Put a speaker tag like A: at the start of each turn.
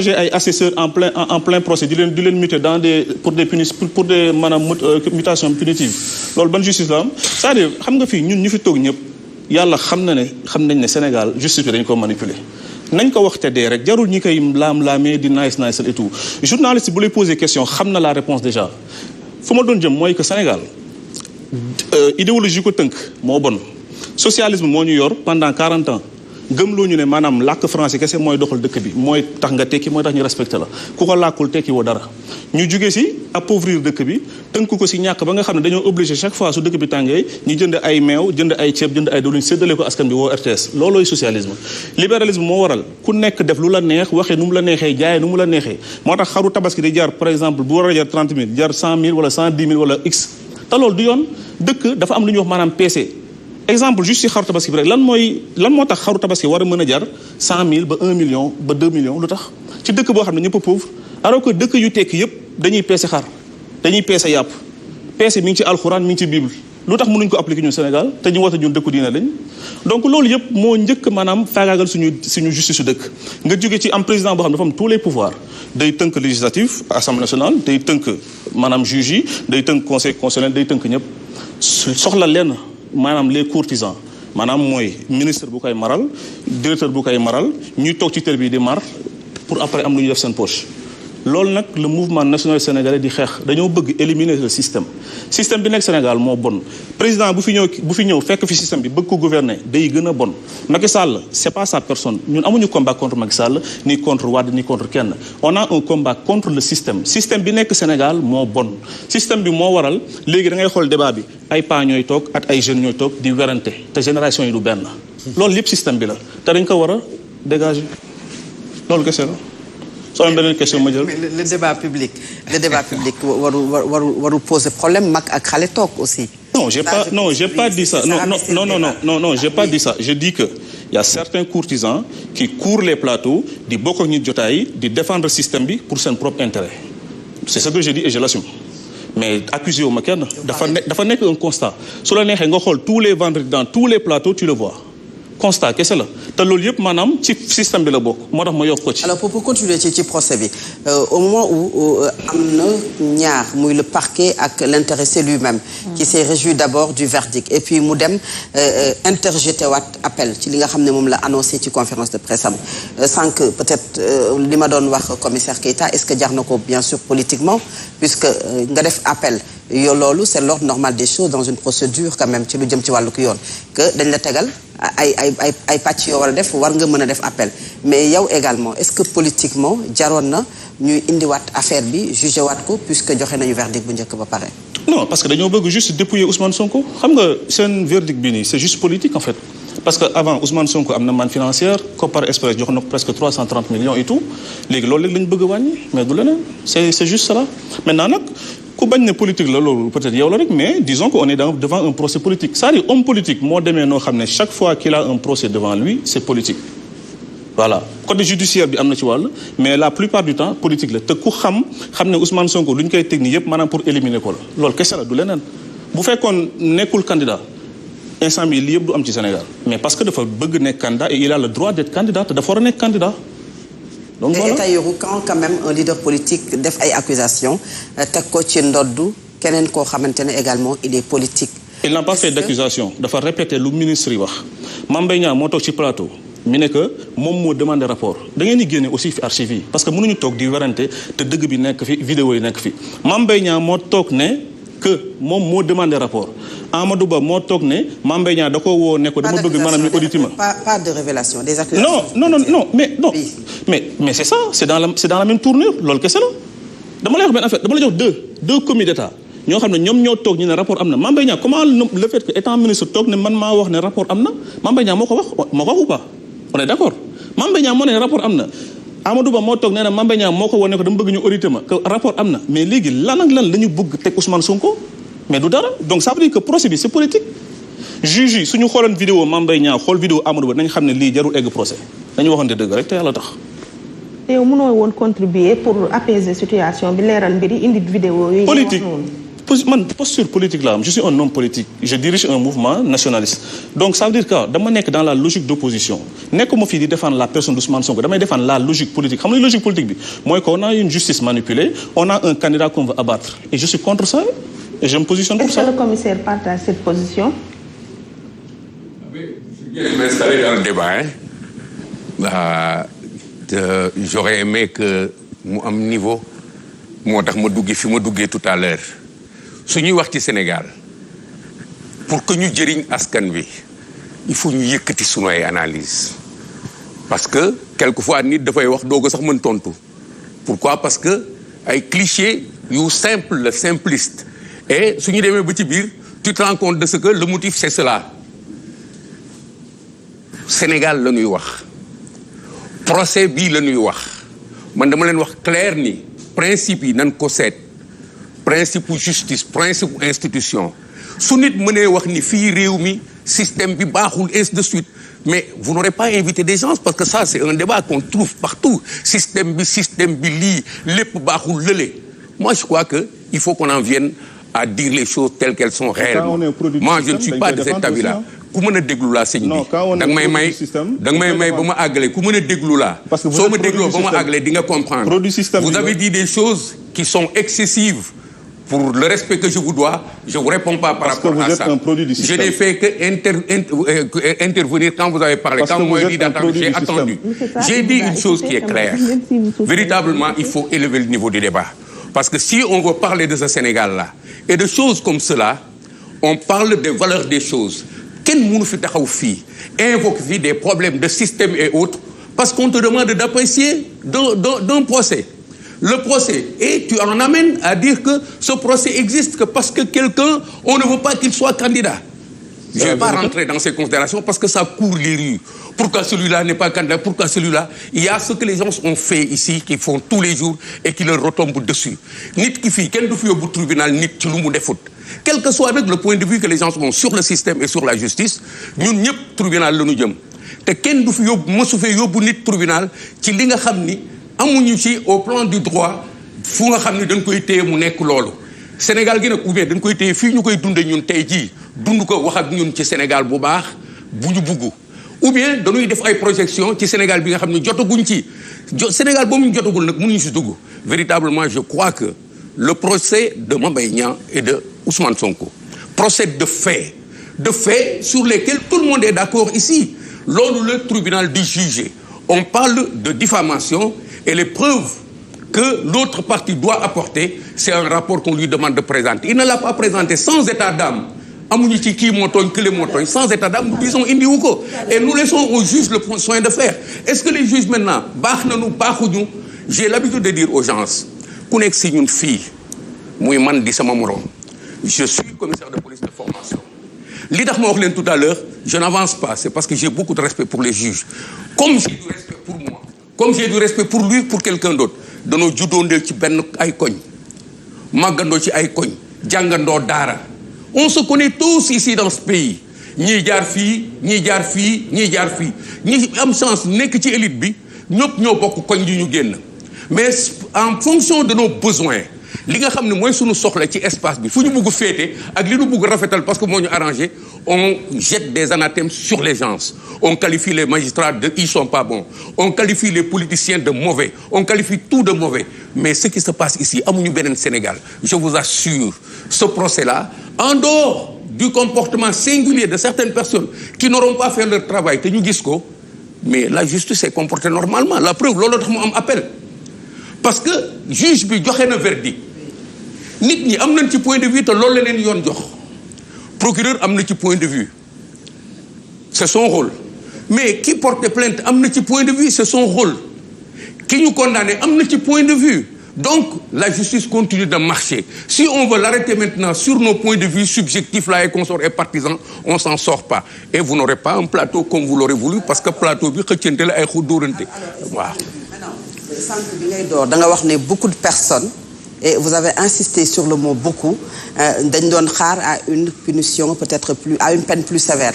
A: j'ai ay assesseurs en plein procès di leen muter dans des pour des maanaam mutations punitives loolu ban justice la am c'est-à-dire xam nga fii ñun ñu fi toog ñëpp yàlla xam nañ ne Sénégal justice bi dañ ko manipuler nañ ko wax te dee rek jarul ñi koy laam-laamee di nice et tout journaliste bu lay poser question xam na la réponse déjà fu ma doon jëm mooy que Sénégal idéologie ko tënk moo bon socialisme moo ñu yor pendant 40 ans gëmloo ñu ne maanaam làkk français kese mooy doxal dëkk bi mooy tax nga tekki mooy tax ñu respecté la ku ko làkkul tekki woo dara ñu jóge si appauvrir dëkk bi tënk ko si ñàkk ba nga xam ne dañoo obligé chaque fois su dëkk bi tàngee ñu jënd ay meew jënd ay ceeb jënd ay diwlin séddale ko askan bi woo RTS loolooy socialisme libéralisme moo waral ku nekk def lu la neex waxee nu mu la neexee jaayee nu mu la neexee moo tax xaru tabaski di jar par exemple bu war a jar 30 000 jar 100 000 wala 110 000 wala x te loolu du yoon dëkk dafa am lu ñuy wax maanaam PC exemple juste si xaru tabaski bi rek lan moo tax xaru tabaski war a mën a jar 100 000 ba 1 million ba 2 millions lu tax ci dëkk boo xam ne ñëpp a pauvre alors que dëkk yu tekki yëpp dañuy peese xar dañuy peese yàpp peese mi ngi ci alxuraan mi ngi ci bible lu tax mënuñ ko appliquer ñun Sénégal te ñu wata ñun dëkku diine lañ donc loolu yëpp moo njëkk maanaam faagaagal suñu justice su dëkk nga jóge ci am président boo xam ne dafa am tous les pouvoirs day tënk législatif assemblée nationale day tënk maanaam juge yi day tënk conseil constitutionnel day tënk ñëpp soxla lenn maanaam les courtisans maanaam mooy ministre bu koy maral directeur bu koy maral ñuy toog ci télé bi di mar pour après am lu ñu def seen poche loolu nag le mouvement national sénégalais di xeex dañoo bëgg éliminer le système bi nekk Sénégal moo bon président bu fi ñëw fekk fi système bi bëgg ko gouverner day gën a bon Macky Sall c'est pas sa personne ñun amuñu combat contre Macky Sall ni contre Wade ni contre kenn on a un combat contre le système bi nekk Sénégal moo bon système bi moo waral léegi da ngay xool débat bi ay paa ñooy toog ak ay jeunes ñooy toog di werante te génération yi du benn loolu lépp système bi la te dañ ko war a dégager loolu kese la soo am beneen question ma jël.
B: le débat public warul poser problème mag ak xale toog aussi.
A: Non, j'ai pas dit ça. Non, j'ai pas dit ça. Je dis que il y a certains courtisans qui courent les plateaux di bokk ak ñu jotaay di défendre système bi pour seen propre intérêt. C'est ce que je dis et je l'assume. Mais accusé wu ma kenn dafa nekk un constat su la neexee nga xool tous les vendredis dans tous les plateaux tu le vois. constat kese la te loolu yëpp maanaam ci système bi la bokk moo tax ma yokk ko ci.
B: alors pour continuer ci procès bi au moment où am na ñaar muy le parquet ak l'intéressé lui-même. qui s'est réjoui d'abord du verdict et puis mu dem interjeté waat appel ci li nga xam ne moom la annoncé ci conférence de presse am sans que peut-être li ma doon wax commissaire Keita est-ce que jar na ko bien sûr politiquement puisque nga def appel. yow loolu c'est l'ordre normal des choses dans une procédure quand même ci lu jëm ci wàllu ko yoon que dañ la tegal ay pàcc yoo war a def war nga mën a def appel mais yow également est-ce que politiquement jaroon na ñuy indiwaat affaire bi jugé waat ko puisque joxe nañu verdict bu njëkk ba pare.
A: non parce que dañoo bëgg juste dépouiller Ousmane Sonko xam nga seen verdict bi nii c'est juste politique en fait parce que avant Ousmane Sonko am na manne financière Kopar Express jox na ko presque 330 millions et tout léegi loolu léegi lañu bëgg a wàññi mais du leneen c'est juste cela maintenant nag. ku bañ ne politique la loolu peut-être yow la rek mais disons qu'on est devant un procès politique c'est-à-dire homme politique moo demee noo xam ne chaque fois qu'il a un procès devant lui c'est politique voilà côté judiciaire bi am na ci wàll mais la plupart du temps politique la te ku xam ne Ousmane Sonko lu ñu koy technique yëpp maanaam pour éliminer ko la loolu kese la du leneen bu fekkoon nekkul candidat instant bi lii yëpp du am ci Sénégal mais parce que dafa bëgg nekk candidat et il a le droit d'être candidat te dafa war a nekk candidat donc voilà
B: tey quand même un leader politique def ay accusations teg ko ci ndoddu keneen koo xamante ne également il est politique.
A: il n'a pas fait d'accusation dafa répété lu ministre yi wax Mame Mbaye Niang moo toog ci plateau mi ne que moom moo demandé rapport da ngeen di génne aussi fi archives yi parce que mënuñu toog di werante te dëgg bi nekk fi vidéo yi nekk fi Mame Mbaye Niang moo toog ne que moom moo demandé rapport Amadou Ba moo toog ne Mame Mbaye Niang da ko woo ne ko dama bëgg maanaam ñu audité ma.
B: pas de révélation des accusations.
A: non mais c'est ça c'est dans la même tournure loolu kese la dama lay wax benn affaire dama la jox deux commis d'état ñoo xam ne ñoom ñoo toog ñu ne rapport am na Mame Mbaye Niang comment le fait que étant ministre toog ne man maa wax ne rapport am na Mame Mbaye Niang moo ko wax ou pas on est d'accord Mame Mbaye Niang moo ne rapport am na Amadou Ba moo toog nee na Mame Mbaye Niang moo ko woo ne ko dama bëgg ñu audité ma que rapport am na mais léegi lan ak lan la ñu bëgg teg Ousmane Sonko mais du dara donc ça veut dire que procès bi c'est politique juge yi suñu xooloon vidéo Mame Mbaye Niang xool vidéo Amadou Ba nañ xam ne lii jarul egg procès dañu waxante dëgg rek te yàlla tax.
C: yow mënoo woon contribuer pour apaiser situation bi leeral mbiri indi vidéo yi.
A: politique posture politique là je suis un homme politique je dirige un mouvement nationaliste donc ça veut dire que dama nekk dans la logique d'opposition nekkuma fii di défendre la personne d'Ousmane Sonko damay défendre la logique politique xam nga logique politique bi mooy qu'on a une justice manipulée on a un candidat qu'on veut abattre et je suis contre ça et je me positionne pour ça.
C: Est-ce que le commissaire partage cette position?
D: Je vais m'installer dans le débat j'aurais aimé que mu am niveau moo tax ma duggee fi ma duggee tout à l'heure su ñuy wax ci Sénégal pour que ñu jëriñ askan wi il faut ñu yëkkati sunu ay analyse parce que quelquefois nit dafay wax doo ko sax mën tontu pourquoi parce que ay clichés yu simple simpliste et su ñu demee ba ci biir tu te rends compte de ce que le motif c'est cela Sénégal la ñuy wax procès bii la ñuy wax man dama leen wax clair ni principe yi nan ko seet principe justice principe institution su nit mënee wax ni fii réew mi système bi baaxul ainsi de suite mais vous n'aurez pas invité des gens parce que ça c'est un débat qu'on trouve partout système bi lii lépp baaxul lële moi je crois que il faut qu'on en vienne à dire les choses telles qu'elles sont réellement moi je ne suis pas de cet avis-là ku mën a déglu laa sëñ bi da nga may may ba ma àggale ku mën a déglu laa soo ma dégloo ba ma àggale di nga comprendre vous avez dit des choses qui sont excessives pour le respect que je vous dois je vous réponds pas par rapport à ça je n'ai fait que intervenir quand vous avez parlé quand vous m'avez dit d'attendre j'ai attendu j'ai dit une chose qui est claire véritablement il faut élever le niveau du débat parce que si on veut parler de ce Sénégal-là et de choses comme cela on parle des valeurs des choses kenn mënu fi taxaw fii invoque fii des problèmes de système et autres parce qu'on te demande d'apprécier d'un procès le procès et tu en amènes à dire que ce procès existe que parce que quelqu'un on ne veut pas qu'il soit candidat je vais pas rentrer dans ces considérations parce que ça court les rues pourquoi celui-là n'est pas candidat pourquoi celui-là il y a ce que les gens ont fait ici qui font tous les jours et qui leur retombent dessus nit ki fii kenn du fi yóbbu tribunal nit ci lu mu defut quel que soit nag le point de vue que les gens ont sur le système et sur la justice ñun ñëpp tribunal la ñu jëm te kenn du fi yóbbu mësu fee yóbbu nit tribunal ci li nga xam ni amuñu ci au plan du droit fu nga xam ni dañ koy téye mu nekk loolu Sénégal gi nag ou bien dañ koy téye fii ñu koy dunde ñun tey jii dund ko wax ak ñun ci Sénégal bu baax bu ñu bugg ou bien dañuy def ay projection ci Sénégal bi nga xam ne jotaguñ ci Sénégal boobu ñu jotagul nag mënuñu si dugg véritablement je crois que le procès de Mame Mbaye Niang et de Ousmane Sonko procès de faits sur lesquels tout le monde est d'accord ici loolu le tribunal di juger on parle de diffamation et les preuves que l'autre partie doit apporter c'est un rapport qu'on lui demande de présenter il ne l'a pas présenté sans état d'âme amuñu ci kii moo tooñ kële moo tooñ sans état d'âme nous disons indiwu ko et nous laissons aux juges le soin de faire est-ce que les juges maintenant baax nañu baaxuñu j'ai l'habitude de dire aux gens ku nekk si ñun fii muy man di sama moroom je suis commissaire de police de formation li tax ma wax leen tout à l'heure je n'avance pas c'est parce que j'ai beaucoup de respect pour les juges comme j'ai du respect pour moi comme j'ai du respect pour lui pour quelqu'un d'autre danoo juddoondee ci benn ay koñ màggandoo ci ay koñ jàngandoo daara on se connaît tous ici dans ce pays ñii jaar fii ñii jaar fii ñii jaar fii ñi am chance nekk ci élite bi ñëpp ñoo bokk koñ yu ñu génn mais en fonction de nos besoins li nga xam ne mooy suñu soxla ci espace bi fu ñu bugg féete ak li ñu bugg rafetal parce que moo ñu arrangé on jette des anathèmes sur les gens on qualifie les magistrats de ils sont pas bons on qualifie les politiciens de mauvais on qualifie tout de mauvais mais ce qui se passe ici amuñu beneen Sénégal je vous assure ce procès-là en dehors du comportement singulier de certaines personnes qui n'auront pas fait leur travail te ñu gis ko mais la justice s'est comportée normalement la preuve loolu tax mu am appel parce que juge bi joxe na verdict nit ñi am nañ ci point de vue te loolu la leen yoon jox procureur am na ci point de vue c'est son rôle mais qui porte plainte am na ci point de vue c'est son rôle ki ñu condamné am na ci point de vue donc la justice continue de marcher si on veut l'arrêter maintenant sur nos points de vue subjectifs là et consorts et partisans on s'en sort pas et vous n'aurez pas un plateau comme vous l'aurez voulu parce que plateau bi xëccante la ay xu dóorante waaw
B: sànq bi ngay door da nga wax ne beaucoup de personnes et vous avez insisté sur le mot beaucoup dañ doon xaar à une punition peut-être plus à une peine plus sévère